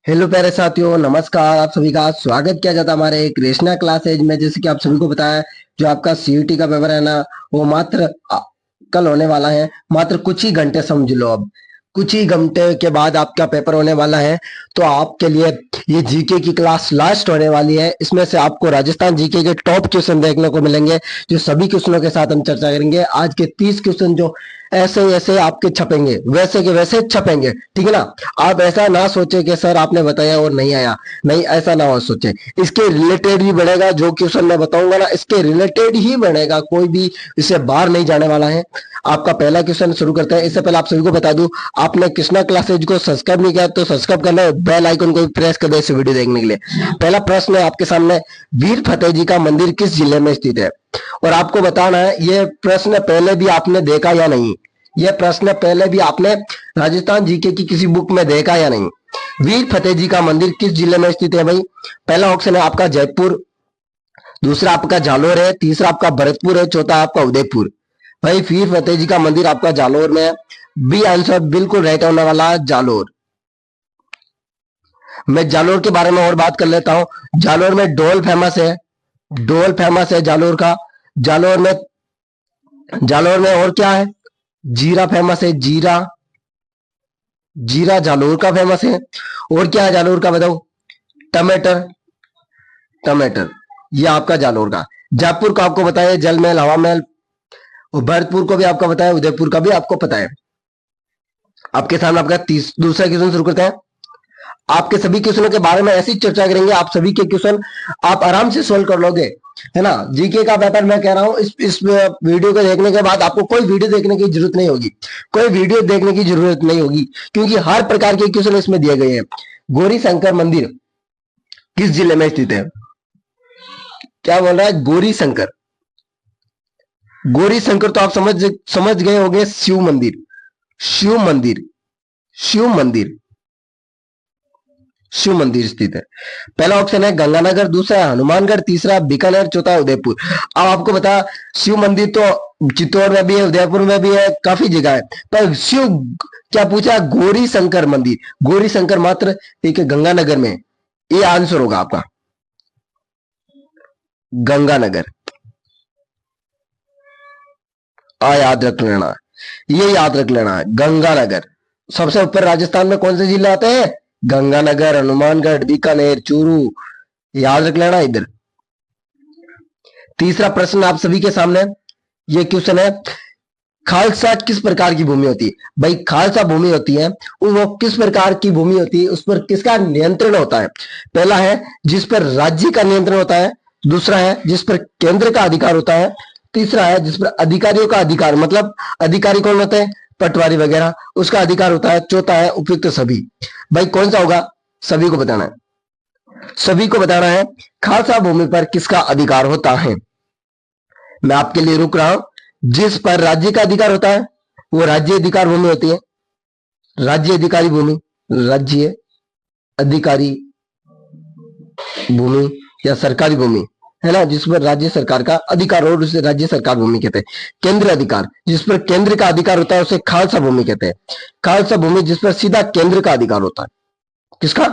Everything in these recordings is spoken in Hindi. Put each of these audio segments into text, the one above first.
हेलो प्यारे साथियों, नमस्कार। आप सभी का स्वागत किया जाता है हमारे कृष्णा क्लासेज में। जैसे कि आप सभी को पता है, जो आपका सीयूटी का पेपर है ना, वो मात्र कल होने वाला है। मात्र कुछ ही घंटे समझ लो, अब कुछ ही घंटे के बाद आपका पेपर होने वाला है। तो आपके लिए ये जीके की क्लास लास्ट होने वाली है। इसमें से आपको राजस्थान जीके के टॉप क्वेश्चन देखने को मिलेंगे, जो सभी क्वेश्चनों के साथ हम चर्चा करेंगे। आज के 30 क्वेश्चन जो ऐसे ऐसे आपके छपेंगे, वैसे के वैसे छपेंगे, ठीक है ना। आप ऐसा ना सोचे कि सर आपने बताया और नहीं आया, नहीं, ऐसा ना हो सोचे। इसके रिलेटेड ही बढ़ेगा, जो क्वेश्चन मैं बताऊंगा ना, इसके रिलेटेड ही बढ़ेगा, कोई भी इससे बाहर नहीं जाने वाला है। आपका पहला क्वेश्चन शुरू करते हैं। इससे पहले आप सभी को बता दूं, आपने कृष्णा क्लासेज को सब्सक्राइब नहीं किया तो सब्सक्राइब करना है, बेल आइकन को भी प्रेस कर दो इस वीडियो देखने के लिए। पहला प्रश्न है आपके सामने, वीर फतेह जी का मंदिर किस जिले में स्थित है? और आपको बताना है ये प्रश्न पहले भी आपने देखा या नहीं। यह प्रश्न पहले भी आपने राजस्थान जीके की किसी बुक में देखा या नहीं। वीर फतेह जी का मंदिर किस जिले में स्थित है भाई? पहला ऑप्शन है आपका जयपुर, दूसरा आपका जालोर है, तीसरा आपका भरतपुर है, चौथा आपका उदयपुर। भाई वीर फतेह जी का मंदिर आपका जालोर में है। बी आंसर बिल्कुल राइट होने वाला है, जालोर। मैं जालोर के बारे में और बात कर लेता हूं। जालोर में ढोल फेमस है, ढोल फेमस है जालोर का। जालोर में, जालोर में और क्या है? जीरा फेमस है, जीरा। जीरा जालोर का फेमस है। और क्या है जालोर का बताओ? टमाटर, टमाटर। ये आपका जालोर का। जयपुर का आपको बताया जल महल, हवा महल। और भरतपुर को भी आपका बताया, उदयपुर का भी आपको पता है। आपके सामने आपका दूसरा क्वेश्चन शुरू करते हैं। आपके सभी क्वेश्चनों के बारे में ऐसी चर्चा करेंगे, आप सभी के क्वेश्चन आप आराम से सोल्व कर लोगे, है ना। जीके का पेपर मैं कह रहा हूं, इस वीडियो को देखने के बाद आपको कोई वीडियो देखने की जरूरत नहीं होगी, कोई वीडियो देखने की जरूरत नहीं होगी, क्योंकि हर प्रकार के क्वेश्चन इसमें दिए गए हैं। गौरी शंकर मंदिर किस जिले में स्थित है? क्या बोल रहा है? गौरी शंकर। गौरी शंकर तो आप समझ गए होंगे, शिव मंदिर, शिव मंदिर, शिव मंदिर, शिव मंदिर स्थित है। पहला ऑप्शन है गंगानगर, दूसरा है हनुमानगढ़, तीसरा है बीकानेर, चौथा है उदयपुर। अब आपको बता, शिव मंदिर तो चित्तौड़ में भी है, उदयपुर में भी है, काफी जगह है। पर शिव क्या पूछा? गौरी शंकर मंदिर। गौरी शंकर मात्र एक गंगानगर में। ये आंसर होगा आपका, गंगानगर। याद रख लेना, ये याद रख लेना, गंगानगर। सबसे ऊपर राजस्थान में कौन से जिले आते हैं? गंगानगर, हनुमानगढ़, बीकानेर, चूरू। याद रख लेना इधर। तीसरा प्रश्न आप सभी के सामने, ये क्वेश्चन है, खालसा किस प्रकार की भूमि होती है? भाई खालसा भूमि होती है, वो किस प्रकार की भूमि होती है, उस पर किसका नियंत्रण होता है? पहला है जिस पर राज्य का नियंत्रण होता है, दूसरा है जिस पर केंद्र का अधिकार होता है, तीसरा है जिस पर अधिकारियों का अधिकार, मतलब अधिकारी कौन होते हैं? पटवारी वगैरह, उसका अधिकार होता है, चौथा है उपयुक्त सभी। भाई कौन सा होगा? सभी को बताना है, सभी को बताना है खालसा भूमि पर किसका अधिकार होता है। मैं आपके लिए रुक रहा हूं। जिस पर राज्य का अधिकार होता है वो राज्य अधिकार भूमि होती है, राज्य अधिकारी भूमि, राज्य अधिकारी भूमि या सरकारी भूमि, है ना, जिस पर राज्य सरकार का अधिकार हो उसे राज्य सरकार भूमि कहते हैं। केंद्र अधिकार, जिस पर केंद्र का अधिकार होता है उसे खालसा भूमि कहते हैं। खालसा भूमि जिस पर सीधा केंद्र का अधिकार होता है, किसका?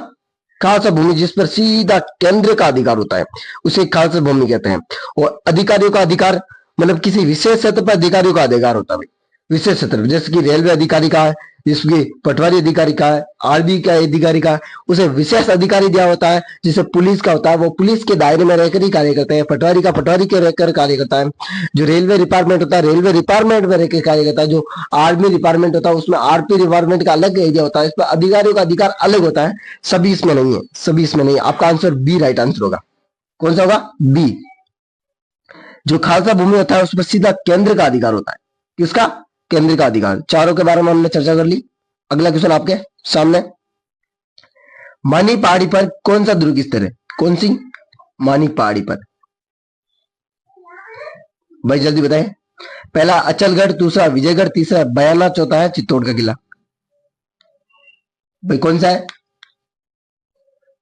खालसा भूमि जिस पर सीधा केंद्र का अधिकार होता है उसे खालसा भूमि कहते हैं। और अधिकारियों का अधिकार मतलब किसी विशेष क्षेत्र पर अधिकारियों का अधिकार होता है भाई, विशेष क्षेत्र पर, जैसे कि रेलवे अधिकारी का है, जिसकी पटवारी अधिकारी का है, आरबी का अधिकारी का है, उसे विशेष अधिकारी दिया होता है। जिसे पुलिस का होता है वो पुलिस के दायरे में रहकर ही कार्य करते हैं, पटवारी का पटवारी के रहकर कार्य करता है। जो रेलवे डिपार्टमेंट होता है रेलवे डिपार्टमेंट में रहकर कार्य करता है। जो आर्मी डिपार्टमेंट होता है उसमें आरपी डिपार्टमेंट का अलग एरिया होता है, इस पर अधिकारियों का अधिकार अलग होता है। सभी इसमें नहीं है, सभी इसमें नहीं है। आपका आंसर बी राइट आंसर होगा। कौन सा होगा? बी। जो खालसा भूमि होता है उस पर सीधा केंद्र का अधिकार होता है। किसका? केंद्र का अधिकार। चारों के बारे में हमने चर्चा कर ली। अगला क्वेश्चन आपके सामने, मानी पहाड़ी पर कौन सा दुर्ग स्थित है? कौन सी? मानी पहाड़ी पर। भाई जल्दी बताएं। पहला अचलगढ़, दूसरा विजयगढ़, तीसरा बयाना, चौथा है चित्तौड़ का किला। भाई कौन सा है?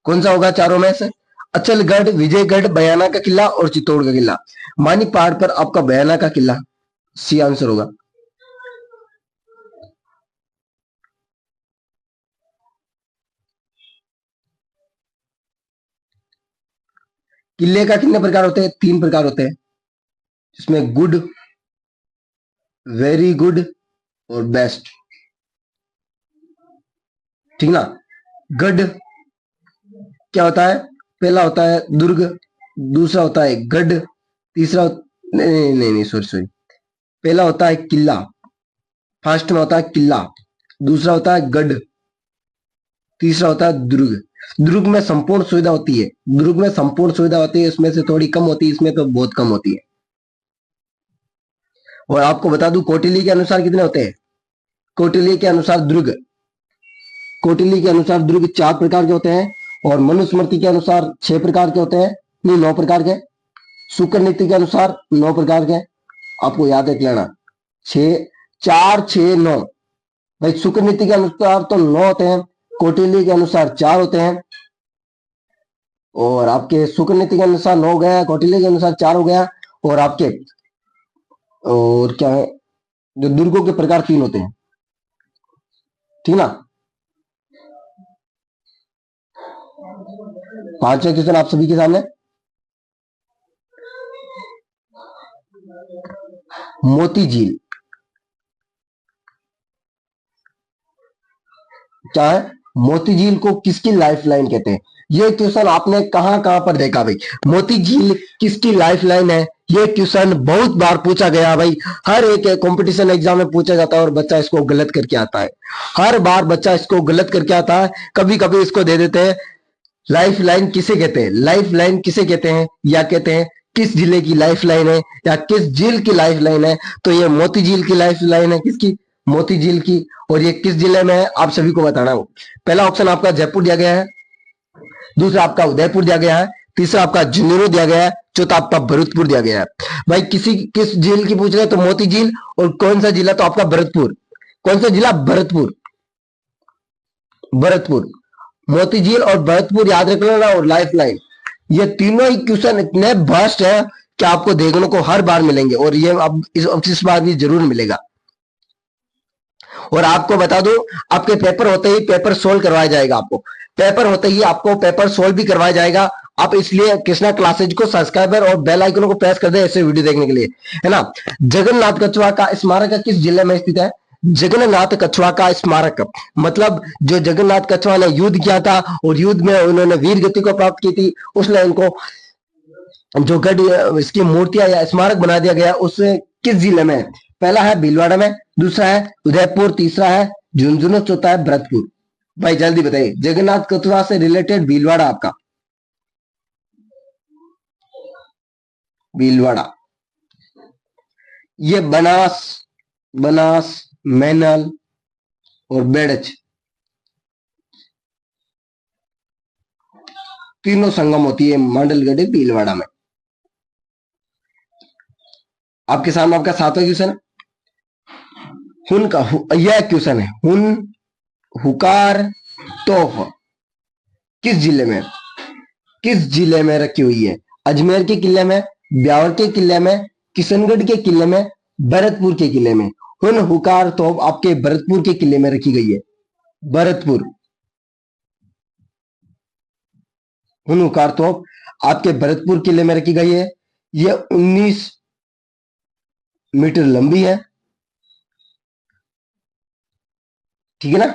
कौन सा होगा चारों में से? अचलगढ़, विजयगढ़, बयाना का किला और चित्तौड़ का किला। मानी पहाड़ पर आपका बयाना का किला सी आंसर होगा। किले का कितने प्रकार होते हैं? 3 प्रकार होते हैं, इसमें गुड, वेरी गुड और बेस्ट। ठीक ना? गढ़ क्या होता है? पहला होता है दुर्ग, दूसरा होता है गढ़, तीसरा नहीं नहीं नहीं, नहीं सॉरी सॉरी, पहला होता है किला, फर्स्ट में होता है किला, दूसरा होता है गढ़, तीसरा होता है दुर्ग। दुर्ग में संपूर्ण सुविधा होती है, दुर्ग में संपूर्ण सुविधा होती है, इसमें से थोड़ी कम होती है, इसमें तो बहुत कम होती है। और आपको बता दूं कौटिल्य के अनुसार कितने होते हैं? कौटिल्य के अनुसार दुर्ग, कौटिल्य के अनुसार दुर्ग 4 प्रकार के होते हैं, और मनुस्मृति के अनुसार 6 प्रकार के होते हैं, नहीं 9 प्रकार के। शुक्र नीति के अनुसार 9 प्रकार के, आपको याद रख लेना, 6 4 6 9। भाई शुक्र नीति के अनुसार तो 9 होते हैं, कौटिल्य के अनुसार 4 होते हैं, और आपके शुक्र नीति के अनुसार 9 हो गया, कौटिल्य के अनुसार 4 हो गया, और आपके और क्या है, जो दुर्गों के प्रकार 3 होते हैं। ठीक ना? 5वां क्वेश्चन आप सभी के सामने, मोती झील क्या है? मोती झील को किसकी लाइफ लाइन कहते हैं? ये क्वेश्चन आपने कहां कहां पर देखा भाई? मोती झील किसकी लाइफ लाइन है? ये क्वेश्चन बहुत बार पूछा गया भाई, हर एक कंपटीशन एग्जाम में पूछा जाता है, और बच्चा इसको गलत करके आता है, हर बार बच्चा इसको गलत करके आता है। कभी कभी इसको दे देते हैं लाइफ लाइन किसे कहते हैं, लाइफ लाइन किसे कहते हैं, या कहते हैं किस जिले की लाइफ लाइन है, या किस झील की लाइफ लाइन है। तो ये मोती झील की लाइफ लाइन है, किसकी? मोती झील की। और ये किस जिले में है आप सभी को बताना हो। पहला ऑप्शन आपका जयपुर दिया गया है, दूसरा आपका उदयपुर दिया गया है, तीसरा आपका झुंझुनू दिया गया है, चौथा आपका भरतपुर दिया गया है। भाई किस झील की पूछ रहे हैं तो मोती झील, और कौन सा जिला? तो आपका भरतपुर। कौन सा जिला? भरतपुर, भरतपुर। मोती झील और भरतपुर याद रख लेना, और लाइफ लाइन, ये तीनों ही क्वेश्चन इतने भास्ट है कि आपको देखने को हर बार मिलेंगे, और ये अब इस बार भी जरूर मिलेगा। और आपको बता दो, आपके पेपर होते ही पेपर सोल्व करवाया जाएगा, आपको पेपर होते ही आपको पेपर सोल्व भी करवाया जाएगा। आप इसलिए कृष्णा क्लासेज को सब्सक्राइबर और बेल आइकन को प्रेस कर दे ऐसे वीडियो देखने के लिए, है ना? जगन्नाथ कछुआ का स्मारक किस जिले में स्थित है? जगन्नाथ कछुआ का स्मारक, मतलब जो जगन्नाथ कछुआ ने युद्ध किया था, और युद्ध में उन्होंने वीर गति को प्राप्त की थी, उसने उनको जो गढ़ इसकी मूर्तियां या स्मारक बना दिया गया, उससे किस जिले में? पहला है भीलवाड़ा में, दूसरा है उदयपुर, तीसरा है झुंझुनू, चौथा है भरतपुर। भाई जल्दी बताइए, जगन्नाथ कछुआ से रिलेटेड भीलवाड़ा आपका, भीलवाड़ा, ये बनास, बनास, मैनल और बेड़च, तीनों संगम होती है मांडलगढ़ भीलवाड़ा में। आपके सामने आपका 7वां क्वेश्चन है, हुन का यह क्वेश्चन है, हुन हुकार तोफ किस जिले में, किस जिले में रखी हुई है? अजमेर के किले में, ब्यावर के किले में, किशनगढ़ के किले में, भरतपुर के किले में? हुन हुकार तोफ आपके भरतपुर के किले में रखी गई है, भरतपुर। हुन हुकार तोफ आपके भरतपुर किले में रखी गई है। ये 19 मीटर लंबी है, ठीक है ना?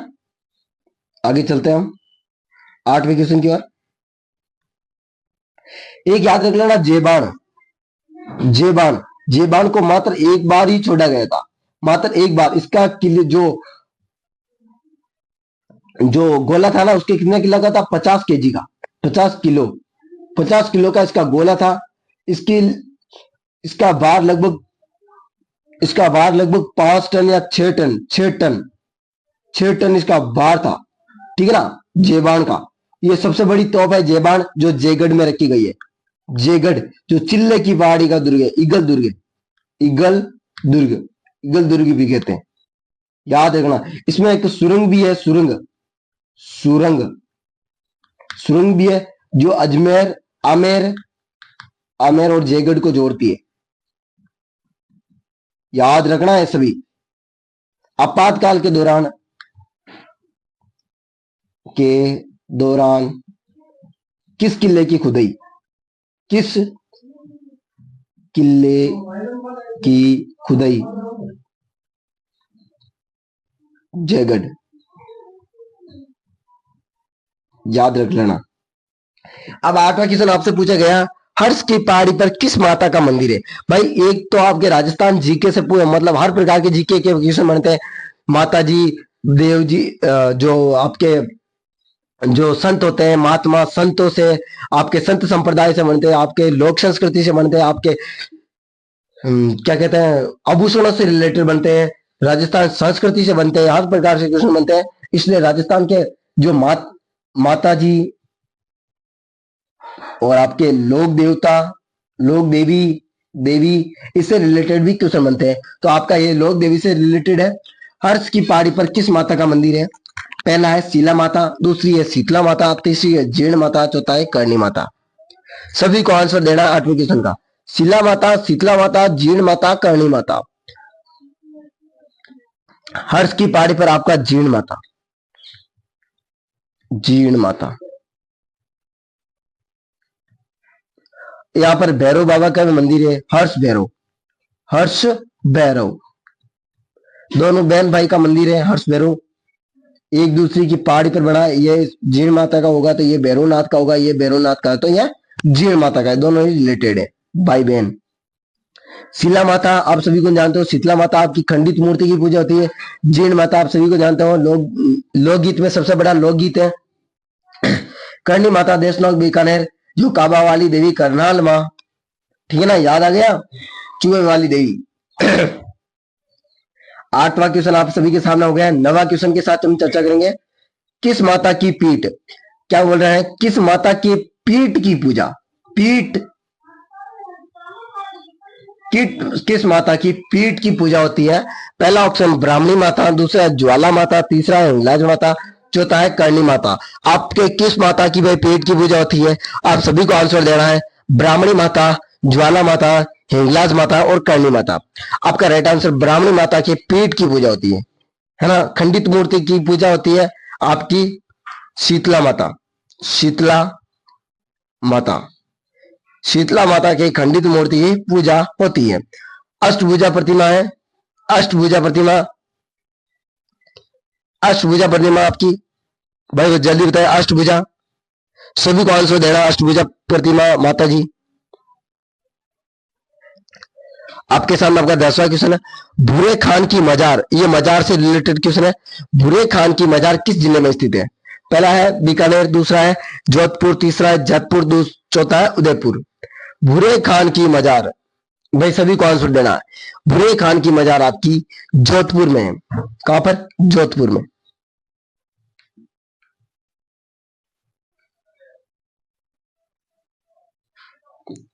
आगे चलते हैं हम 8वें क्वेश्चन की ओर। एक याद रख लेना, जेबान, जेबान, जेबान को मात्र एक बार ही छोड़ा गया था, मात्र एक बार। इसका किले जो गोला था ना, उसके कितने किलो का था? 50 केजी का, 50 किलो, 50 किलो का इसका गोला था। इसकी इसका भार लगभग, इसका भार लगभग 5 टन या 6 टन, 6 टन, 6 टन इसका भार था, ठीक है ना? जेबान का ये सबसे बड़ी तोप है जेबान, जो जयगढ़ में रखी गई है। जयगढ़ जो चिल्ले की पहाड़ी का दुर्ग है, ईगल दुर्ग, ईगल दुर्ग, ईगल दुर्ग भी कहते हैं, याद रखना। इसमें एक सुरंग भी है, सुरंग, सुरंग, सुरंग भी है, जो अजमेर, आमेर, आमेर और जयगढ़ को जोड़ती है, याद रखना है सभी। आपातकाल के दौरान किस किले की खुदाई, किस किले की खुदाई? जयगढ़, याद रख लेना। अब 8वां क्वेश्चन आपसे पूछा गया, हर्ष की पहाड़ी पर किस माता का मंदिर है? भाई एक तो आपके राजस्थान जीके से पूरे मतलब हर प्रकार के जीके के क्वेश्चन बनते हैं। माता जी, देव जी, जो आपके जो संत होते हैं, महात्मा संतों से, आपके संत संप्रदाय से बनते हैं, आपके लोक संस्कृति से बनते हैं, आपके क्या कहते हैं आभूषणों से रिलेटेड बनते हैं, राजस्थान संस्कृति से बनते हैं, हर प्रकार से क्वेश्चन बनते हैं। इसलिए राजस्थान के जो माता जी और आपके लोक देवता, लोक देवी, देवी, इससे रिलेटेड भी क्वेश्चन बनते हैं। तो आपका ये लोक देवी से रिलेटेड है। हर्ष की पहाड़ी पर किस माता का मंदिर है? पहला है शीला माता, दूसरी है शीतला माता, तीसरी है जीर्ण माता, चौथा है करणी माता। सभी को आंसर देना है 8वें क्वेश्चन का। शीला माता, शीतला माता, जीर्ण माता, करणी माता। हर्ष की पहाड़ी पर आपका जीर्ण माता, जीर्ण माता। यहाँ पर भैरव बाबा का भी मंदिर है, हर्ष भैरव, हर्ष भैरव, दोनों बहन भाई का मंदिर है, हर्ष भैरव। एक दूसरी की पहाड़ी पर बना, ये जीर्ण माता का होगा तो ये भैरवनाथ का होगा, ये भैरवनाथ का है तो यह जीर्ण माता का है, दोनों ही रिलेटेड है, भाई बहन। शीला माता आप सभी को जानते हो, शीतला माता आपकी खंडित मूर्ति की पूजा होती है, जीर्ण माता आप सभी को जानते हो, लोकगीत में सबसे बड़ा लोकगीत है। करणी माता देशनोक बीकानेर, जो काबा वाली देवी करनाल माँ, ठीक है ना, याद आ गया, चूहे वाली देवी। 8वां क्वेश्चन आप सभी के सामने हो गया। 9वां क्वेश्चन के साथ हम चर्चा करेंगे, किस माता की पीठ, क्या बोल रहे हैं, किस माता की पीठ की पूजा, पीठ, किस माता की पीठ की पूजा होती है? पहला ऑप्शन ब्राह्मणी माता, दूसरा ज्वाला माता, तीसरा है हिंगलाज माता, चौथा है करणी माता। आपके किस माता की भाई पेट की पूजा होती है? आप सभी को आंसर देना है, ब्राह्मणी माता, ज्वाला माता, हिंगलाज माता और करणी माता। आपका राइट आंसर ब्राह्मणी माता के पेट की पूजा होती है ना। खंडित मूर्ति की पूजा होती है आपकी शीतला माता, शीतला माता, शीतला माता की खंडित मूर्ति की पूजा होती है। अष्टभुजा प्रतिमा है, अष्टभुजा प्रतिमा, अष्टभुजा प्रतिमा आपकी, भाई जल्दी बताए, अष्टभुजा, सभी को आंसर देना, अष्टभुजा प्रतिमा माता जी। आपके सामने आपका 10वां क्वेश्चन है, भूरे खान की मजार, ये मजार से रिलेटेड क्वेश्चन है। भूरे खान की मजार किस जिले में स्थित है? पहला है बीकानेर, दूसरा है जोधपुर, तीसरा है जयपुर, चौथा है उदयपुर। भूरे खान की मजार, भाई सभी को आंसर देना है, भूरे खान की मजार आपकी जोधपुर में है। कहां पर? जोधपुर में।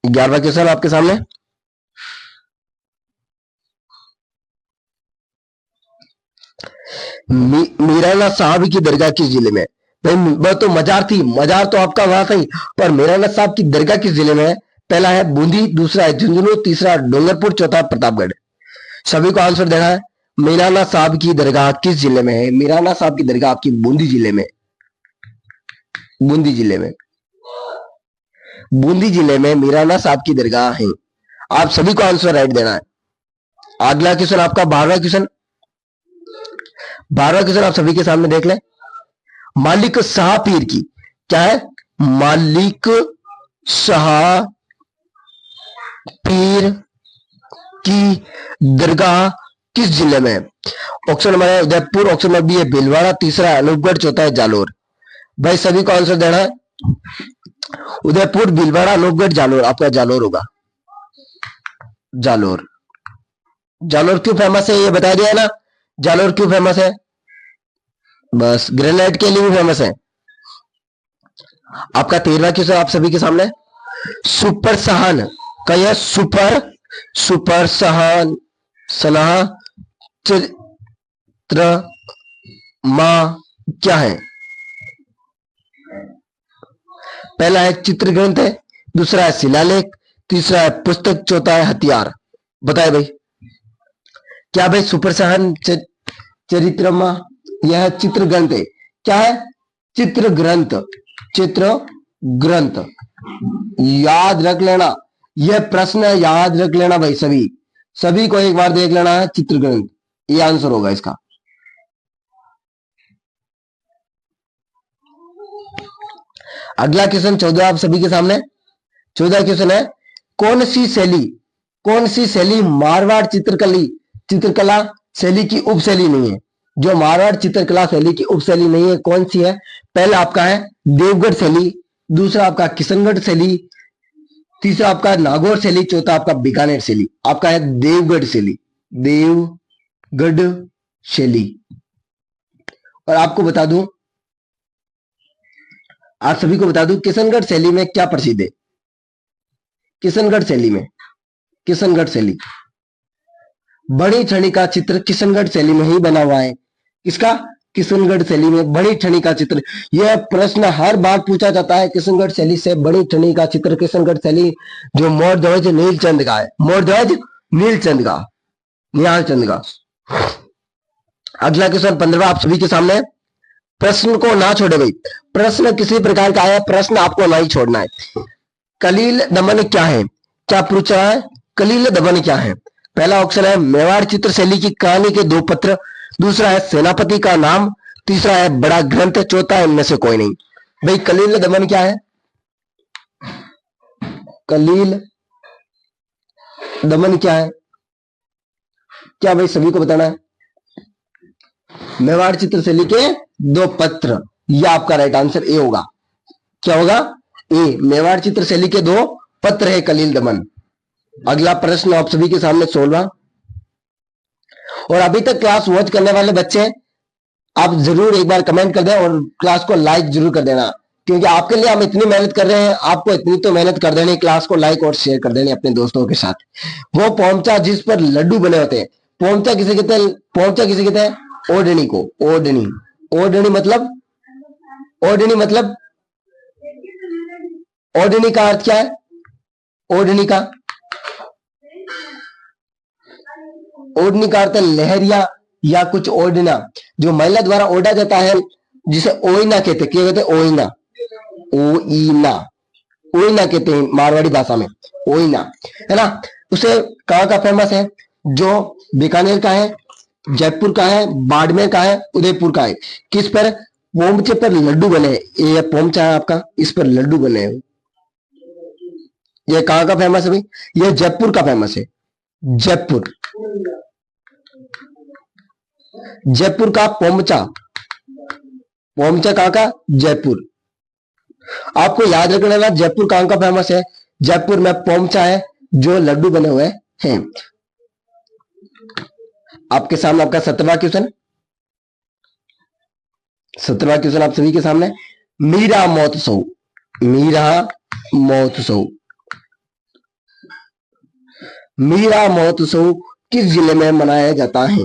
11वां क्वेश्चन आपके सामने, मीराना साहब की दरगाह किस जिले में? भाई वह तो मजार थी, मजार तो आपका वहां था ही, पर मीराना साहब की दरगाह किस जिले में है? पहला है बूंदी, दूसरा है झुंझुनू, तीसरा डूंगरपुर, चौथा प्रतापगढ़। सभी को आंसर देना है, मीराना साहब की दरगाह किस जिले में है? मीराना साहब की दरगाह आपकी बूंदी जिले में, बूंदी जिले में, बूंदी जिले में मीराना साहब की दरगाह है। आप सभी को आंसर राइट देना है। अगला क्वेश्चन आपका 12वां क्वेश्चन, 12वां क्वेश्चन आप सभी के सामने देख लें, मालिक शाह पीर की, क्या है? मालिक शाह पीर की दरगाह किस जिले में है? ऑप्शन नंबर है उदयपुर, ऑप्शन नंबर बी है भीलवाड़ा, तीसरा है अनूपगढ़, चौथा है जालोर। भाई सभी को आंसर देना है, उदयपुर, भीलवाड़ा, अनूपगढ़, जालोर। आपका जालोर होगा, जालोर। जालोर क्यों फेमस है ये बता दिया है ना, जालोर क्यों फेमस है? बस ग्रेनाइट के लिए भी फेमस है। आपका 13वां क्वेश्चन आप सभी के सामने, सुपर सहान का यह सुपर सहान सलाह चित्र माँ क्या है? पहला है चित्र ग्रंथ है, दूसरा है शिलालेख, तीसरा है पुस्तक, चौथा है हथियार। बताए भाई, क्या भाई सुपर सहान चरित्रमा यह चित्र ग्रंथ है, क्या है? चित्र ग्रंथ, चित्र ग्रंथ। याद रख लेना, यह प्रश्न याद रख लेना भाई, सभी सभी को एक बार देख लेना है, चित्र ग्रंथ, ये आंसर होगा इसका। अगला क्वेश्चन 14 आप सभी के सामने। 14 क्वेश्चन है, कौन सी शैली मारवाड़ चित्रकला शैली की उपशैली नहीं है? जो मारवाड़ चित्रकला शैली की उपशैली नहीं है कौन सी है? पहला आपका है देवगढ़ शैली, दूसरा आपका किशनगढ़ शैली, तीसरा आपका नागौर शैली, चौथा आपका बीकानेर शैली। आपका है देवगढ़ शैली, देवगढ़ शैली। और आपको बता दूं, आप सभी को बता दूं, किशनगढ़ शैली में क्या प्रसिद्ध है? किशनगढ़ शैली बड़ी ठणी का चित्र किशनगढ़ शैली में ही बना हुआ है। इसका किशनगढ़ शैली में बड़ी ठणी का चित्र, यह प्रश्न हर बार पूछा जाता है। किशनगढ़ शैली से बड़ी ठणी का चित्र, किशनगढ़ शैली जो मोरध्वज नीलचंद का है, मोरध्वज निहालचंद का। अगला क्वेश्चन 15 आप सभी के सामने। प्रश्न को ना छोड़े भाई, प्रश्न किसी प्रकार का है, प्रश्न आपको नहीं छोड़ना है। कलील दमन क्या है? क्या पूछा है? कलील दमन क्या है? पहला ऑप्शन है मेवाड़ चित्र शैली की कहानी के दो पत्र, दूसरा है सेनापति का नाम, तीसरा है बड़ा ग्रंथ, चौथा है इनमें से कोई नहीं। भाई कलील दमन क्या है? कलील दमन क्या है? क्या भाई सभी को बताना है? मेवाड़ चित्र शैली के दो पत्र, यह आपका राइट आंसर ए होगा। क्या होगा? ए, मेवाड़ चित्र शैली के दो पत्र है कलील दमन। अगला प्रश्न आप सभी के सामने 16। और अभी तक क्लास वॉच करने वाले बच्चे आप जरूर एक बार कमेंट कर दें और क्लास को लाइक जरूर कर देना, क्योंकि आपके लिए हम इतनी मेहनत कर रहे हैं, आपको इतनी तो मेहनत कर देनी, क्लास को लाइक और शेयर कर देनी अपने दोस्तों के साथ। वो पोमचा जिस पर लड्डू बने होते हैं, पोमचा किसे कहते हैं? पोमचा किसे कहते हैं? ओढ़नी को। ओढ़नी, ओढ़नी मतलब, ओढ़नी मतलब, ओढ़नी का अर्थ क्या है? ओढ़नी का, ओढ़नी का अर्थ है लहरिया या कुछ ओढ़ना, जो महिला द्वारा ओढ़ा जाता है, जिसे ओइना कहते हैं। क्या कहते हैं? ओइना, ओइना, ओइना कहते हैं मारवाड़ी भाषा में, ओइना, है ना। उसे कहाँ का फेमस है? जो बीकानेर का है, जयपुर का है, बाड़मेर का है, उदयपुर का है। किस पर? पोमचे पर लड्डू बने। ये पोमचा है आपका, इस पर लड्डू बने हैं। ये कहाँ का फेमस है भाई? ये जयपुर का फेमस है, जयपुर, जयपुर का पोमचा। पोमचा कहाँ का? जयपुर। आपको याद रखना ना, जयपुर कहाँ का फेमस है? जयपुर में पोमचा है जो लड्डू बने हुए हैं। आपके सामने आपका 17वां क्वेश्चन, 17वां क्वेश्चन आप सभी के सामने। मीरा महोत्सव, मीरा महोत्सव, मीरा महोत्सव किस जिले में मनाया जाता है?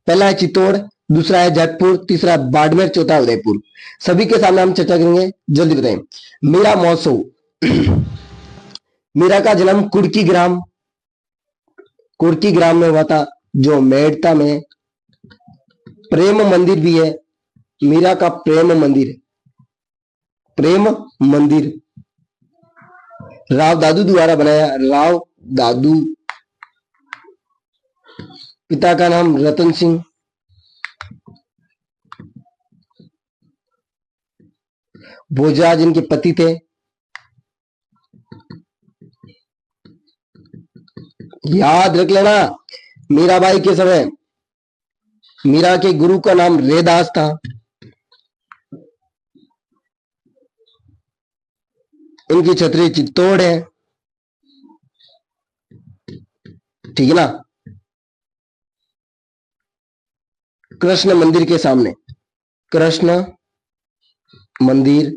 पहला है चित्तौड़, दूसरा है जयपुर, तीसरा है बाड़मेर, चौथा है उदयपुर। सभी के सामने हम चर्चा करेंगे, जल्दी बताएं। मीरा महोत्सव, मीरा का जन्म कुर्की ग्राम में हुआ था, जो मेड़ता में प्रेम मंदिर भी है। मीरा का प्रेम मंदिर राव दादू द्वारा बनाया, राव दादू, पिता का नाम रतन सिंह, भोजराज इनके पति थे। याद रख लेना, मीराबाई के समय मीरा के गुरु का नाम रेदास था। इनकी छतरी चित्तौड़ है, ठीक है ना। कृष्ण मंदिर के सामने, कृष्ण मंदिर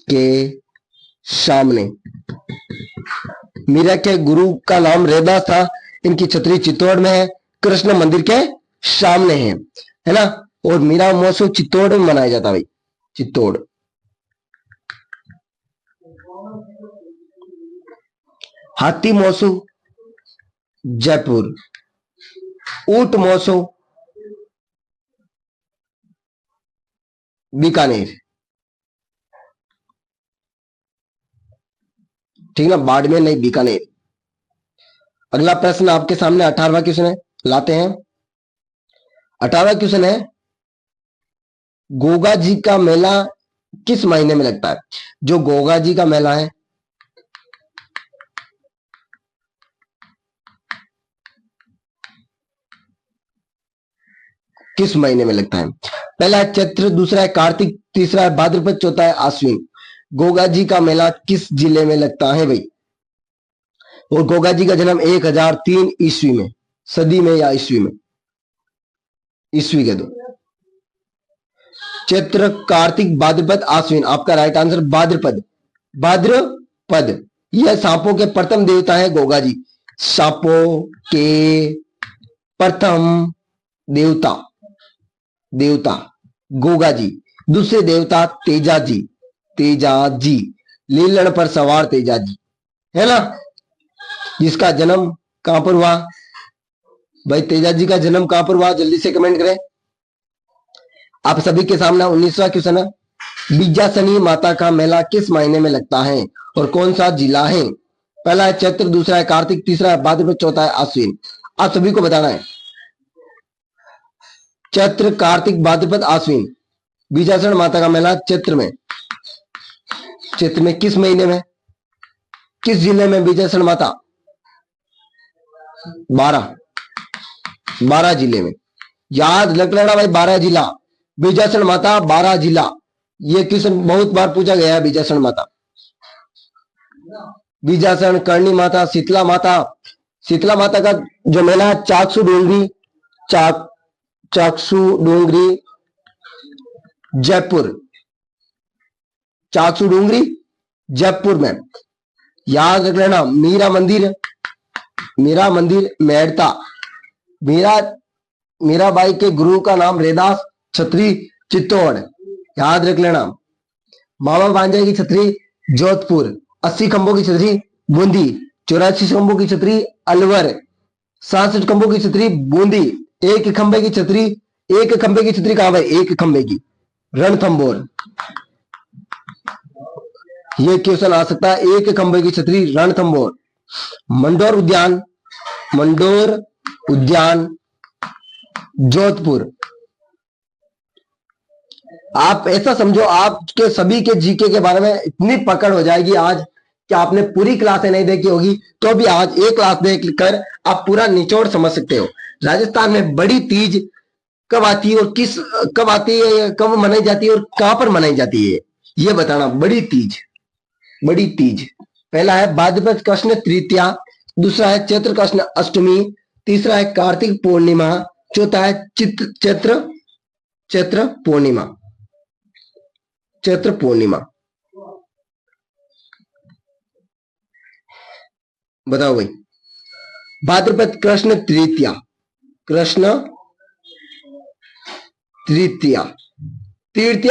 के सामने मीरा के गुरु का नाम रेदास था, इनकी छतरी चित्तौड़ में है, कृष्ण मंदिर के सामने है ना। और मीरा महोत्सव चित्तौड़ में मनाया जाता है भाई, चित्तौड़। हाथी महोत्सव जयपुर, ऊंट महोत्सव बीकानेर, ठीक ना, बाड़मेर नहीं बीकानेर। अगला प्रश्न आपके सामने 18वां क्वेश्चन है, लाते हैं। 18वां क्वेश्चन है, गोगा जी का मेला किस महीने में लगता है? जो गोगा जी का मेला है किस महीने में लगता है? पहला है चैत्र, दूसरा है कार्तिक, तीसरा है भाद्रपद, चौथा है आश्विन। गोगा जी का मेला किस जिले में लगता है भाई? और गोगा जी का जन्म 1003 ईस्वी में, सदी में या ईस्वी में? ईस्वी के दो। चैत्र, कार्तिक, भाद्रपद, आश्विन। आपका राइट आंसर भाद्रपद। भाद्रपद। यह सांपों के प्रथम देवता है गोगा जी, सांपों के प्रथम देवता देवता गोगा जी। दूसरे देवता तेजा जी, तेजा जी, लीलन पर सवार तेजा जी, है ना, जिसका जन्म कहां पर हुआ भाई? तेजा जी का जन्म कहां पर हुआ? जल्दी से कमेंट करें। आप सभी के सामने 19वां क्वेश्चन है, बीजासनी माता का मेला किस महीने में लगता है और कौन सा जिला है? पहला है चैत्र, दूसरा है कार्तिक, तीसरा है भाद्रपद, चौथा है आश्विन। आप सभी को बताना है। चैत्र, कार्तिक, भाद्रपद, आश्विन। बीजासन माता का मेला चैत्र में। चैत्र में किस महीने में, किस जिले में बीजासन माता? 12 जिले में। याद रख लेना भाई, 12 जिला। बीजासन माता 12 जिला। ये क्वेश्चन बहुत बार पूछा गया है। बीजासन माता, बीजासन, करणी माता, शीतला माता। शीतला माता का जो मेला है चाकसू डोंगरी, चाकसू डोंगरी जयपुर, चाकसू डोंगरी जयपुर में। याद रख लेना। मीरा मंदिर, मीरा मंदिर मेड़ता। मीराबाई के गुरु का नाम रेदास छत्री चित्तौड़, याद रख लेना। मामा भांजा की छतरी जोधपुर। 80 खंभों की छतरी बूंदी। 84 खंभों की छतरी अलवर। 67 खंभों की छतरी बूंदी। एक खंभे की छतरी कहां है? एक खंभे की रणथंबोर। ये क्वेश्चन आ सकता है, एक खंभे की छतरी रणथंबोर। मंडोर उद्यान जोधपुर। आप ऐसा समझो, आपके सभी के जीके के बारे में इतनी पकड़ हो जाएगी आज कि आपने पूरी क्लासें नहीं देखी होगी, तो भी आज एक क्लास देख कर आप पूरा निचोड़ समझ सकते हो। राजस्थान में बड़ी तीज कब आती है और कब आती है, कब मनाई जाती है और कहां पर मनाई जाती है, ये बताना। बड़ी तीज पहला है भाद्रपद कृष्ण तृतीया, दूसरा है चैत्र कृष्ण अष्टमी, तीसरा है कार्तिक पूर्णिमा, चौथा है चैत्र पूर्णिमा। बताओ भाई। भाद्रपद कृष्ण तृतीया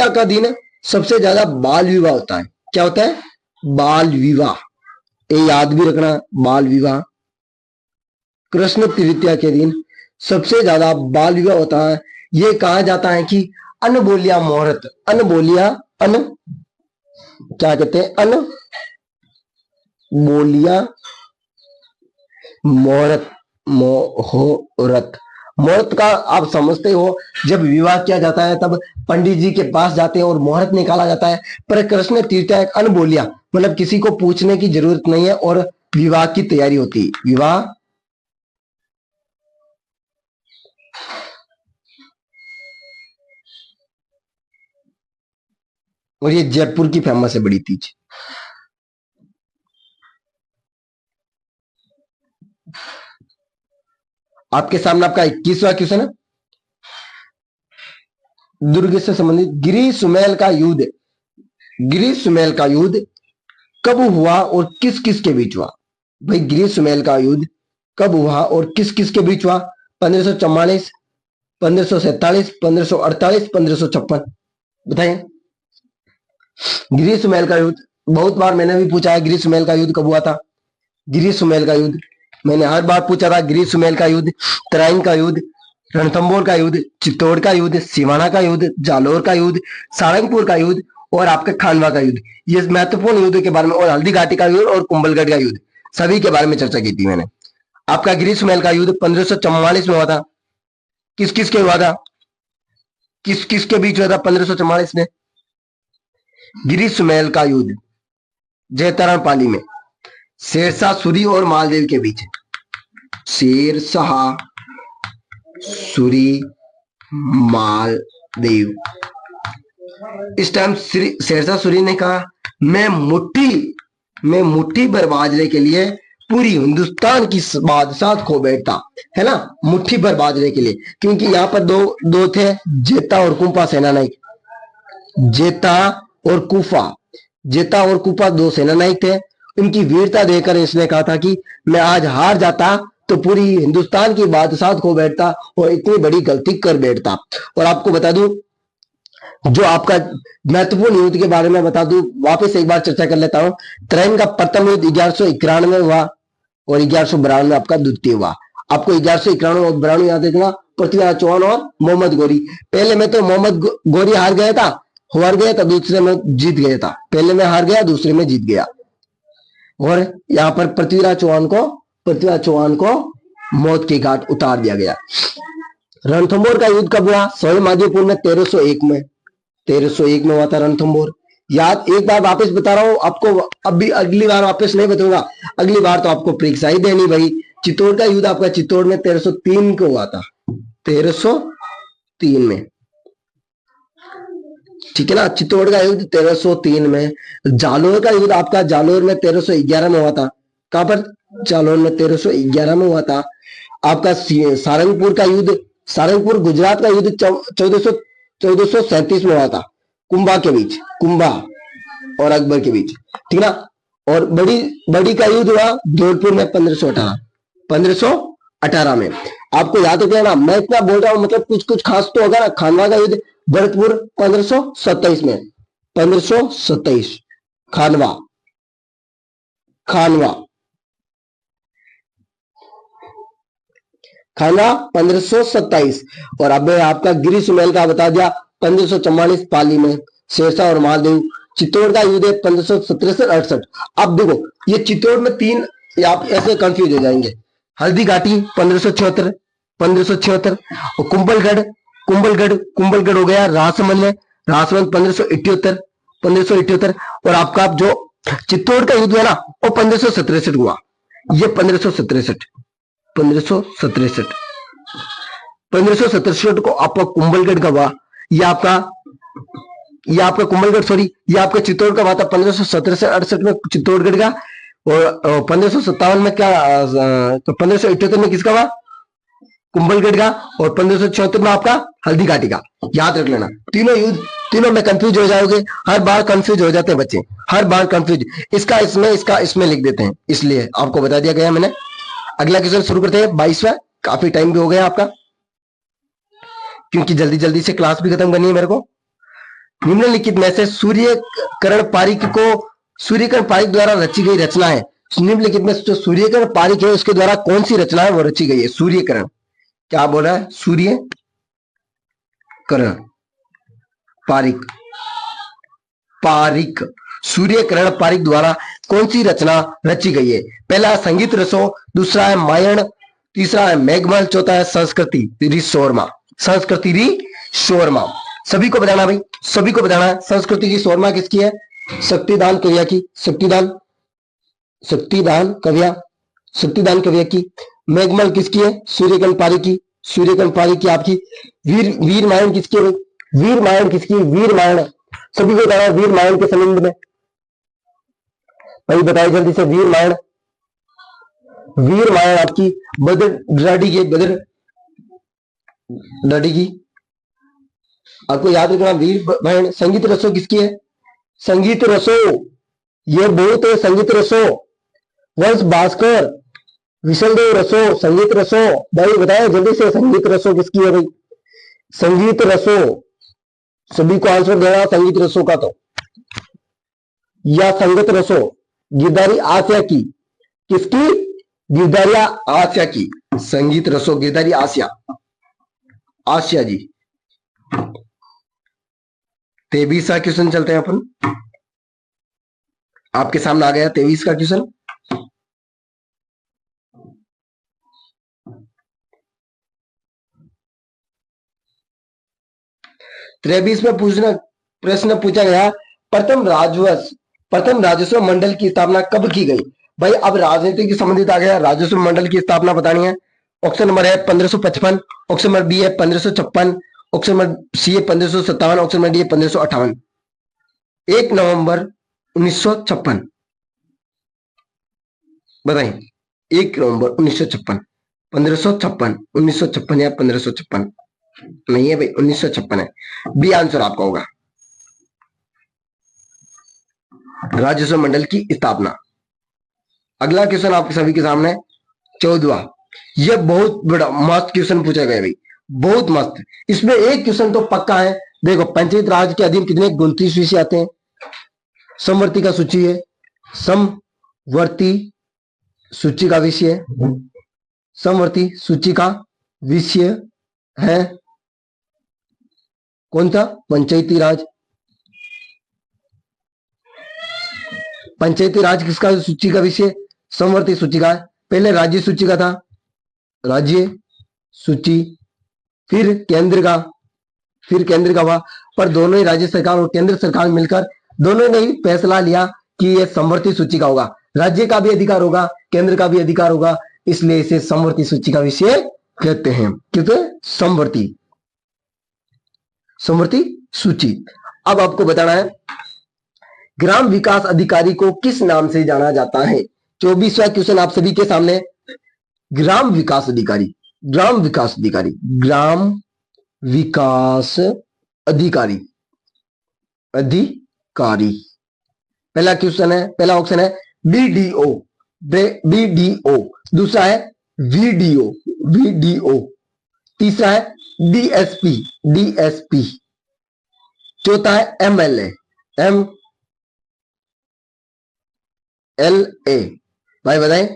का दिन सबसे ज्यादा बाल विवाह होता है। क्या होता है? बाल विवाह। ये याद भी रखना, बाल विवाह। कृष्ण तृतीया के दिन सबसे ज्यादा बाल विवाह होता है। ये कहा जाता है कि अनबोलिया मुहूर्त, क्या कहते हैं? अनबोलिया मुहूर्त का आप समझते हो, जब विवाह किया जाता है तब पंडित जी के पास जाते हैं और मुहूर्त निकाला जाता है। पर कृष्ण तृतीया एक अनबोलिया, मतलब किसी को पूछने की जरूरत नहीं है और विवाह की तैयारी होती है। विवाह और ये जयपुर की फेमस है बड़ी तीज। आपके सामने आपका 21वां क्वेश्चन है, दुर्ग से संबंधित। गिरी सुमेल का युद्ध कब हुआ और किस किस के बीच हुआ? भाई गिरी सुमेल का युद्ध कब हुआ और किस किस के बीच हुआ? 1544, 1547, 1548, 1556। बताइए। गिरी सुमेल का युद्ध बहुत बार मैंने भी पूछा है, गिरी सुमेल का युद्ध कब हुआ था? गिरी सुमेल का युद्ध मैंने हर बार पूछा था। गिरी सुमेल का युद्ध, तराइन का युद्ध, रणथंबोर का युद्ध, चित्तौड़ का युद्ध, सिवाना का युद्ध, जालोर का युद्ध, सारंगपुर का युद्ध और आपके खानवा का युद्ध, ये महत्वपूर्ण युद्ध के बारे में, और हल्दी घाटी का युद्ध और कुंभलगढ़ का युद्ध, सभी के बारे में चर्चा की थी मैंने। आपका ग्रीष्ममेल का युद्ध 1544 में हुआ था। किस किस के हुआ था, किस किस के बीच हुआ था 1544 में? ग्रीष्ममेल का युद्ध जैतारण पाली में शेरशाह सूरी और मालदेव के बीच। शेरशाह सूरी मालदेव। इस टाइम शेरशाह सूरी ने कहा मैं मुट्ठी भर बाजरे के लिए पूरी हिंदुस्तान की बादशाह खो बैठता, है ना, मुट्ठी भर बाजरे के लिए। क्योंकि यहाँ पर दो थे, जेता और कुंपा सेनानायक। जेता और कुफा दो सेनानायक थे। इनकी वीरता देखकर इसने कहा था कि मैं आज हार जाता तो पूरी हिंदुस्तान की बादशाह खो बैठता और इतनी बड़ी गलती कर बैठता। और आपको बता दूं, जो आपका महत्वपूर्ण युद्ध के बारे में बता दूं, वापस एक बार चर्चा कर लेता हूं। त्रैन का प्रथम युद्ध 1191 में हुआ और 1192 में आपका द्वितीय हुआ। आपको 1191 और 92 याद रखना, पृथ्वीराज चौहान और मोहम्मद गौरी। पहले में तो मोहम्मद गौरी हार गया था, दूसरे में जीत गया था। पहले में हार गया, दूसरे में जीत गया। और यहाँ पर पृथ्वीराज चौहान को मौत के घाट उतार दिया गया। रणथंभौर का युद्ध कब हुआ? स्वयं माधोपुर में 1301 में हुआ था रणथंभौर। याद, एक बार वापस बता रहा हूं आपको, अभी अगली बार वापस नहीं बताऊंगा, अगली बार तो आपको परीक्षा ही देनी भाई। चित्तौड़ का युद्ध आपका चित्तौड़ में 1303 को हुआ था, 1303 में, ठीक है ना। चित्तौड़ का युद्ध 1303 में। जालोर का युद्ध आपका जालोर में 1311 में हुआ था। कहां पर? जालोर में 1311 में हुआ था। आपका सारंगपुर गुजरात का युद्ध 1437 में हुआ था, कुंभा और अकबर के बीच, ठीक ना। और बड़ी का युद्ध हुआ जोधपुर में 1518 में। आपको याद रखना ना, मैं इतना बोल रहा हूं मतलब कुछ खास तो होगा ना। खानवा का युद्ध भरतपुर 1527 में, 1527 खानवा 1527। और अब आपका ग्रीष्ममेल का बता दिया 1544 पाली में शेरशाह और मालदेव। चित्तौड़ का युद्ध है 1567-68। अब देखो ये चित्तौड़ में तीन, आप ऐसे कंफ्यूज हो जाएंगे। हल्दी घाटी 1576 और कुंभलगढ़ हो गया राजसमंद 1578। और आपका जो चित्तौड़ का युद्ध है ना वो 1567 हुआ। ये 1567 को आपका कुंभलगढ़ का हुआ। ये आपका कुंभलगढ़, सॉरी, ये आपका चित्तौड़ का हुआ था 1567-68 में चित्तौड़गढ़ का। और 1557 में क्या, तो 1578 में किसका हुआ? कुंभलगढ़ का। और 1574 में आपका हल्दी घाटी का। याद रख लेना, तीनों में कंफ्यूज हो जाओगे। हर बार कंफ्यूज हो जाते हैं बच्चे, हर बार कंफ्यूज। इसका इसमें लिख देते हैं, इसलिए आपको बता दिया गया मैंने। अगला क्वेश्चन शुरू करते हैं, 22वां। काफी टाइम भी हो गया आपका, क्योंकि जल्दी जल्दी से क्लास भी खत्म करनी है मेरे को। निम्नलिखित में से सूर्यकर्ण पारीक द्वारा रची गई रचना है। निम्नलिखित में जो सूर्यकर्ण पारीक है उसके द्वारा कौन सी रचना है वो रची गई है? सूर्यकर्ण, क्या बोल रहा है? सूर्यकर्ण सूर्यकर्ण पारीक द्वारा कौन सी रचना रची गई है? पहला संगीत रसो, दूसरा है मायण, तीसरा है मेघमल, चौथा है संस्कृति री शोरमा। सभी को बताना भाई, सभी को बताना है। संस्कृति की शोरमा किसकी है? शक्तिदान कविया की। शक्तिदान कविया की। मेघमल किसकी है? सूर्यकर्ण पारीक की आपकी। वीर मायण किसकी है भाई? वीर मायण सभी को बताना है। वीर मायण के संबंध में भाई बताइए जल्दी से। वीर मायण आपकी बदर डाडी की। आपको याद रखना वीर मायण। संगीत रसो किसकी है? संगीत रसो, ये बहुत है। संगीत रसो वंश भास्कर, विशलदेव रसो, संगीत रसो। भाई बताया जल्दी से, संगीत रसो किसकी है भाई? संगीत रसो, सभी को आंसर देना संगीत रसो का। तो या संगत रसो गिरधारी आसिया की। किसकी? गिरधारिया आसिया की। संगीत रसो गिरधारी आसिया जी। 23वां क्वेश्चन चलते हैं अपन। आपके सामने आ गया 23 का क्वेश्चन। त्रेबीस में प्रश्न पूछा गया, प्रथम राजस्व मंडल की स्थापना कब की गई? भाई अब राजनीति की संबंधित आ गया, राजस्व मंडल की स्थापना बतानी है। ऑप्शन नंबर है 1555, ऑप्शन नंबर बी है 1556, ऑप्शन नंबर सी है 1557, ऑप्शन नंबर डी है 1558। 1 नवंबर 1956 बताइए। 1 नवंबर 1956, 1556, 1956 या 1556? नहीं है भाई, 1956 है। बी आंसर आपका होगा, राजस्व मंडल की स्थापना। अगला क्वेश्चन आपके सभी के सामने 14वां। यह बहुत बड़ा मस्त क्वेश्चन पूछा गया भाई, बहुत मस्त। इसमें एक क्वेश्चन तो पक्का है। देखो, पंचायत राज के अधीन कितने 29 विषय आते हैं? समवर्ती का सूची है, समवर्ती सूची का विषय, समवर्ती सूची का विषय है कौन था? पंचायती राज। पंचायती राज किसका सूची का विषय? समवर्ती सूची का। पहले राज्य सूची का था, राज्य सूची, फिर केंद्र का, हुआ। पर दोनों ही राज्य सरकार और केंद्र सरकार मिलकर दोनों ने ही फैसला लिया कि यह समवर्ती सूची का होगा। राज्य का भी अधिकार होगा, केंद्र का भी अधिकार होगा, इसलिए इसे समवर्ती सूची का विषय कहते हैं। कितने? समवर्ती सूची। अब आपको बताना है, ग्राम विकास अधिकारी को किस नाम से जाना जाता है? 24वां क्वेश्चन आप सभी के सामने। ग्राम विकास अधिकारी, ग्राम विकास अधिकारी, ग्राम विकास अधिकारी, अधिकारी। पहला क्वेश्चन है, पहला ऑप्शन है बीडीओ, बीडीओ। दूसरा है वीडीओ, वीडीओ। तीसरा है डीएसपी, डीएसपी। चौथा है एमएलए, एम एल ए। भाई बताएं,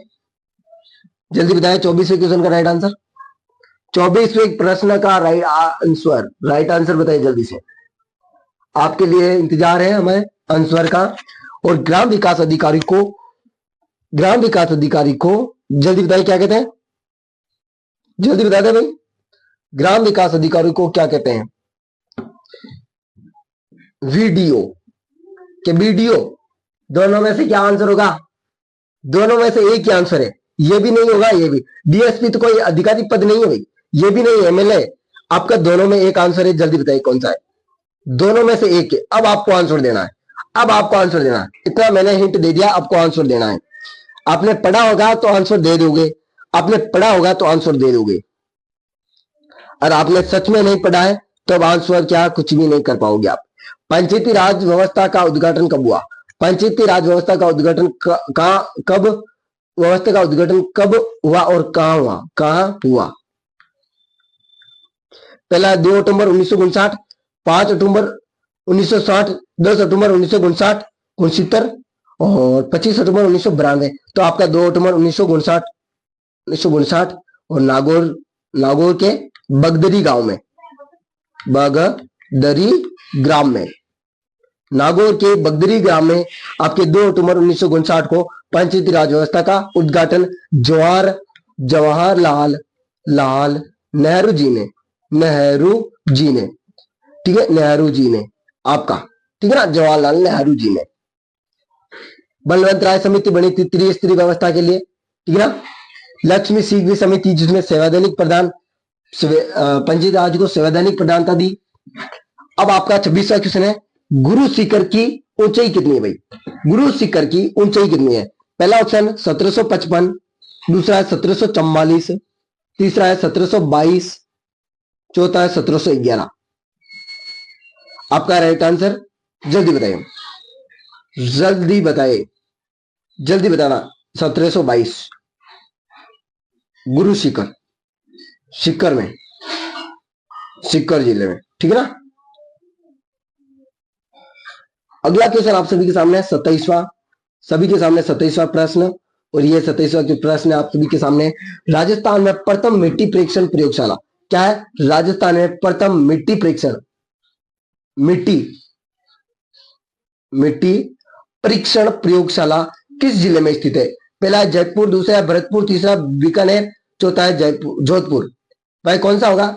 जल्दी बताएं 24वें क्वेश्चन का राइट आंसर। 24वें प्रश्न का राइट आंसर बताइए जल्दी से। आपके लिए इंतजार है हमें आंसर का। और ग्राम विकास अधिकारी को, ग्राम विकास अधिकारी को जल्दी बताइए क्या कहते हैं? जल्दी बता दे भाई, ग्राम विकास अधिकारी को क्या कहते हैं? वीडीओ के बीडीओ? दोनों में से क्या आंसर होगा? दोनों में से एक ही आंसर है। ये भी नहीं होगा, ये भी। डीएसपी तो कोई आधिकारिक पद नहीं है भाई, ये भी नहीं, एमएलए। आपका दोनों में एक आंसर है, जल्दी बताइए कौन सा है? दोनों में से एक है। अब आपको आंसर देना है, अब आपको आंसर देना है। इतना मैंने हिंट दे दिया, आपको आंसर देना है। आपने पढ़ा होगा तो आंसर दे दोगे, आपने पढ़ा होगा तो आंसर दे दोगे। और आपने सच में नहीं पढ़ा है तो अब आंसर क्या, कुछ भी नहीं कर पाओगे आप। पंचायती राज व्यवस्था का उद्घाटन कब हुआ? पंचायती राज व्यवस्था का उद्घाटन कब, व्यवस्था का उद्घाटन कब हुआ और कहां हुआ? कहां हुआ? पहला 2 अक्टूबर 1959, 5 अक्टूबर 1960, 10 अक्टूबर 1959, 69 और 25 अक्टूबर 1992। तो आपका 2 अक्टूबर 1959 और नागौर के बगदरी गांव में, बगदरी ग्राम में, नागौर के बगदरी ग्राम में आपके 2 अक्टूबर 1959 को पंचायती राज व्यवस्था का उद्घाटन जवाहरलाल नेहरू जी ने, ठीक है, नेहरू जी ने आपका, ठीक है ना, जवाहरलाल नेहरू जी ने। बलवंत राय समिति बनी थी त्रिस्तरीय व्यवस्था के लिए, ठीक है ना। लक्ष्मी सीखवी समिति जिसमें संवैधानिक प्रधान, पंचायती राज को संवैधानिक प्रधानता दी। अब आपका 26वां क्वेश्चन है, गुरु शिखर की ऊंचाई कितनी है भाई? गुरु शिखर की ऊंचाई कितनी है? पहला ऑप्शन 1755, दूसरा है 1744, तीसरा है 1722, चौथा है 1711। आपका राइट आंसर जल्दी बताइए, जल्दी बताइए, जल्दी बताना। 1722 गुरु शिखर, शिखर में, सीकर जिले में, ठीक है ना। अगला क्वेश्चन आप सभी के सामने 27वां, सभी के सामने 27वां प्रश्न। और ये 27वां प्रश्न आप सभी के सामने, राजस्थान में प्रथम मिट्टी परीक्षण प्रयोगशाला क्या है? राजस्थान में प्रथम मिट्टी परीक्षण, मिट्टी मिट्टी परीक्षण प्रयोगशाला किस जिले में स्थित है? पहला है जयपुर, दूसरा है भरतपुर, तीसरा बीकानेर, चौथा है जयपुर जोधपुर। भाई कौन सा होगा?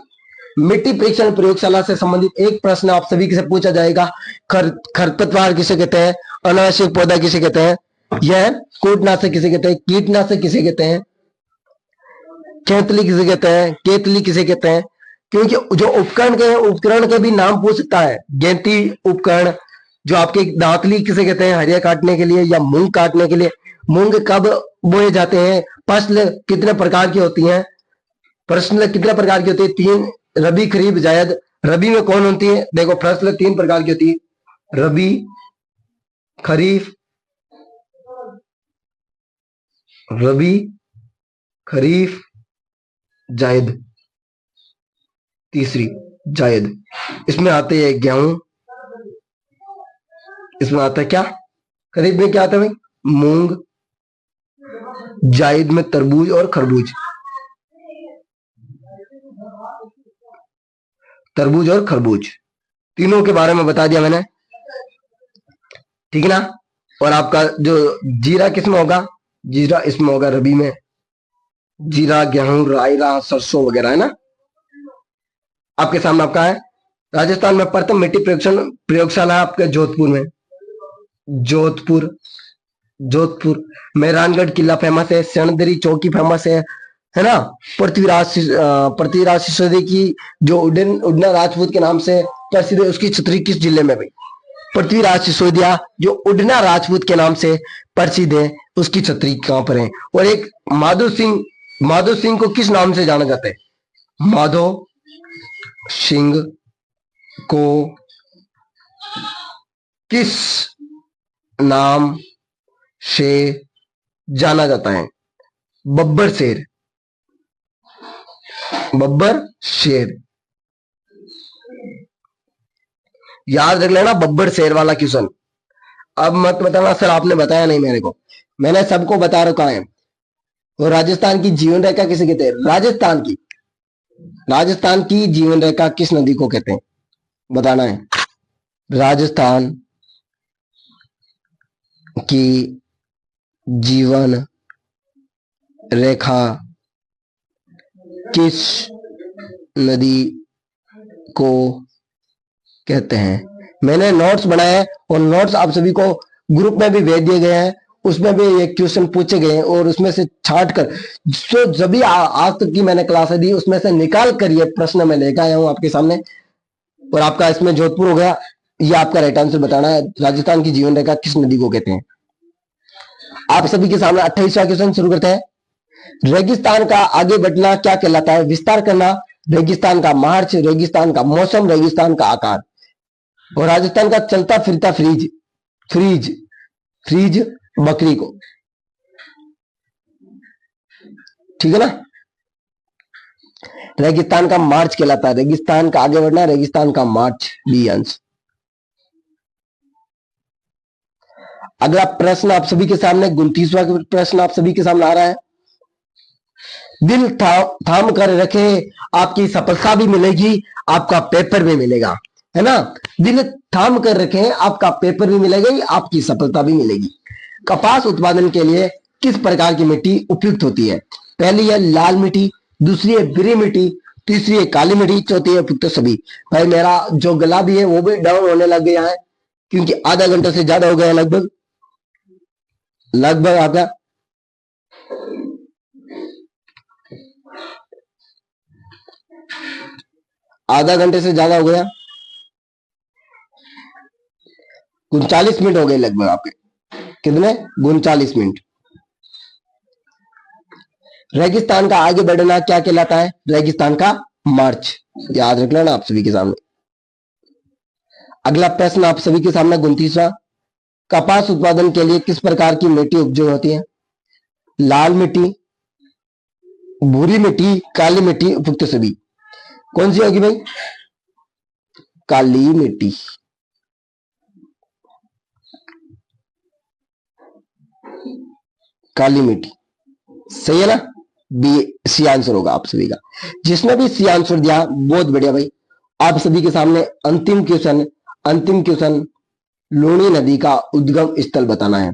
मिट्टी परीक्षण प्रयोगशाला से संबंधित एक प्रश्न आप सभी से पूछा जाएगा। खरपतवार किसे कहते हैं? अनावश्यक पौधा किसे कहते हैं? यह कीटनाशक किसे कहते हैं? कीटनाशक किसे कहते हैं? केतली किसे कहते हैं? केतली किसे कहते हैं? क्योंकि जो उपकरण के भी नाम पूछ सकता है। गेंती उपकरण, जो आपके दांतली किसे कहते हैं? हरिया काटने के लिए या मूंग काटने के लिए। मूंग कब बोए जाते हैं? फसल कितने प्रकार की होती हैं? फसल कितने प्रकार की होती है? 3, रबी, खरीफ, जायद। रबी में कौन होती है? देखो फसल 3 प्रकार की होती है, रबी, खरीफ, जायद। तीसरी जायद। इसमें आते हैं गेहूं, इसमें आता है क्या? खरीफ में क्या आता है भाई? मूंग। जायद में तरबूज और खरबूज। तरबूज और खरबूज तीनों के बारे में बता दिया मैंने, ठीक है ना। और आपका जो जीरा किसमें होगा? जीरा इसमें होगा रबी में। जीरा, गेहूं, रायरा, सरसों वगैरह है ना। आपके सामने आपका है राजस्थान में प्रथम मिट्टी परीक्षण प्रयोगशाला आपके जोधपुर में। जोधपुर। मेहरानगढ़ किला फेमस है, सणदरी चौकी फेमस है ना। पृथ्वीराज सिसोदिया की जो उड़ना राजपूत के नाम से प्रसिद्ध है, उसकी छतरी किस जिले में भाई? पृथ्वीराज सिसोदिया जो उड़ना राजपूत के नाम से प्रसिद्ध है, उसकी छतरी कहां पर है? और एक माधो सिंह को किस नाम से जाना जाता है? माधो सिंह को किस नाम से जाना जाता है? बब्बर शेर। याद रख लेना बब्बर शेर वाला क्वेश्चन। अब मत बताना सर आपने बताया नहीं मेरे को, मैंने सबको बता रखा है। और राजस्थान की जीवन रेखा किसे कहते हैं? राजस्थान की जीवन रेखा किस नदी को कहते हैं? बताना है। राजस्थान की जीवन रेखा किस नदी को कहते हैं? मैंने नोट्स बनाए हैं और नोट्स आप सभी को ग्रुप में भी भेज दिए गए हैं, उसमें भी ये क्वेश्चन पूछे गए हैं और उसमें से छाट कर जो जब भी आज तक की मैंने क्लासें दी उसमें से निकाल कर ये प्रश्न मैं लेकर आया हूं आपके सामने। और आपका इसमें जोधपुर हो गया, ये आपका राइट आंसर बताना है। राजस्थान की जीवन रेखा किस नदी को कहते हैं? आप सभी के सामने 28वां क्वेश्चन शुरू करते हैं। रेगिस्तान का आगे बढ़ना क्या कहलाता है? विस्तार करना, रेगिस्तान का मार्च, रेगिस्तान का मौसम, रेगिस्तान का आकार। और राजस्थान का चलता फिरता फ्रीज बकरी को, ठीक है ना। रेगिस्तान का मार्च कहलाता है, रेगिस्तान का आगे बढ़ना, रेगिस्तान का मार्च, बी अंश। अगला प्रश्न आप सभी के सामने 29वां प्रश्न आप सभी के सामने आ रहा है। दिल थाम कर रखे, आपकी सफलता भी मिलेगी, आपका पेपर भी मिलेगा, है ना। दिल थाम कर रखे, आपका पेपर भी मिलेगा, आपकी सफलता भी मिलेगी। कपास उत्पादन के लिए किस प्रकार की मिट्टी उपयुक्त होती है? पहली है लाल मिट्टी, दूसरी है बिरी मिट्टी, तीसरी है काली मिट्टी, चौथी है उपयुक्त सभी। भाई मेरा जो गला भी है वो भी डाउन होने लग गया है क्योंकि आधा घंटा से ज्यादा हो गया है, लगभग आपका आधा घंटे से ज्यादा हो गया, 39 मिनट हो गए लगभग आपके। कितने? 39 मिनट। रेगिस्तान का आगे बढ़ना क्या कहलाता है? रेगिस्तान का मार्च, याद रख लेना आप सभी के सामने। अगला प्रश्न आप सभी के सामने 29वां। कपास उत्पादन के लिए किस प्रकार की मिट्टी उपयोग होती है? लाल मिट्टी, भूरी मिट्टी, काली मिट्टी, उपयुक्त सभी। कौन सी होगी भाई? काली मिट्टी। काली मिट्टी सही है ना। बी सी आंसर होगा आप सभी का। जिसने भी सी आंसर दिया बहुत बढ़िया भाई। आप सभी के सामने अंतिम क्वेश्चन लूणी नदी का उद्गम स्थल बताना है।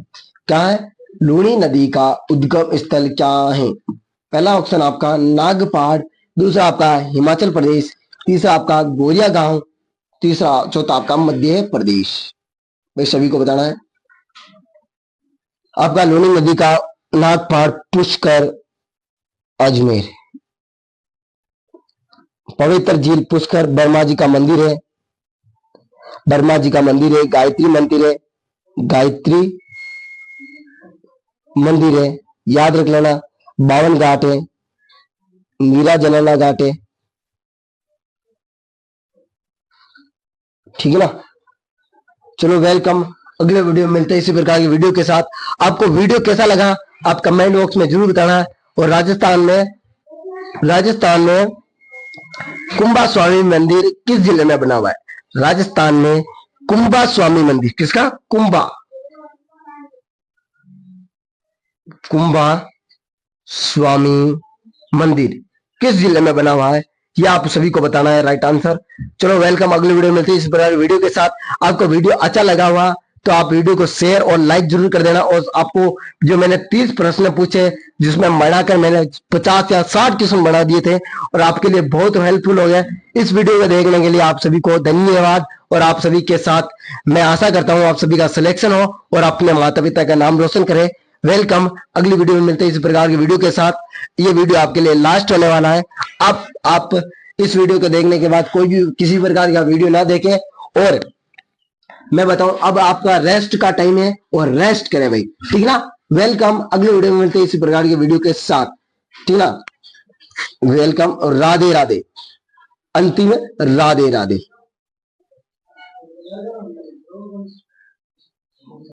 क्या है? लूणी नदी का उद्गम स्थल क्या है? पहला ऑप्शन आपका नागपाड़, दूसरा आपका हिमाचल प्रदेश, तीसरा आपका गोरिया गांव, चौथा आपका मध्य प्रदेश। भाई सभी को बताना है। आपका लूणी नदी का नागपाड़, पुष्कर, अजमेर। पवित्र झील पुष्कर, बर्मा जी का मंदिर है, बर्मा जी का मंदिर है, गायत्री मंदिर है, गायत्री मंदिर है, याद रख लेना। 52 घाट है, मीरा जनाना घाट है, ठीक है ना। चलो वेलकम, अगले वीडियो में मिलते हैं इसी प्रकार की वीडियो के साथ। आपको वीडियो कैसा लगा आप कमेंट बॉक्स में जरूर बताना। और राजस्थान में कुंभा स्वामी मंदिर किस जिले में बना हुआ है? राजस्थान में कुंभा स्वामी मंदिर, किसका? कुंभा स्वामी मंदिर किस जिले में बना हुआ है? ये आप सभी को बताना है राइट आंसर। चलो वेलकम, अगली वीडियो मिलती है इस प्रकार वीडियो के साथ। आपको वीडियो अच्छा लगा हुआ तो आप वीडियो को शेयर और लाइक जरूर कर देना। और आपको जो मैंने 30 प्रश्न पूछे जिसमें बढ़ाकर मैंने 50 या 60 क्वेश्चन बढ़ा दिए थे और आपके लिए बहुत हेल्पफुल हो गया। इस वीडियो को देखने के लिए आप सभी को धन्यवाद। और आप सभी के साथ मैं आशा करता हूँ आप सभी का सिलेक्शन हो और अपने माता पिता का नाम रोशन करे। वेलकम, अगली वीडियो में मिलते हैं इस प्रकार की वीडियो के साथ। ये वीडियो आपके लिए लास्ट होने वाला है। आप इस वीडियो को देखने के बाद कोई भी किसी प्रकार का वीडियो ना देखें। और मैं बताऊं अब आपका रेस्ट का टाइम है और रेस्ट करें भाई, ठीक ना। वेलकम, अगले वीडियो में मिलते हैं इसी प्रकार की वीडियो के साथ, ठीक ना। वेलकम और राधे राधे, अंतिम राधे राधे।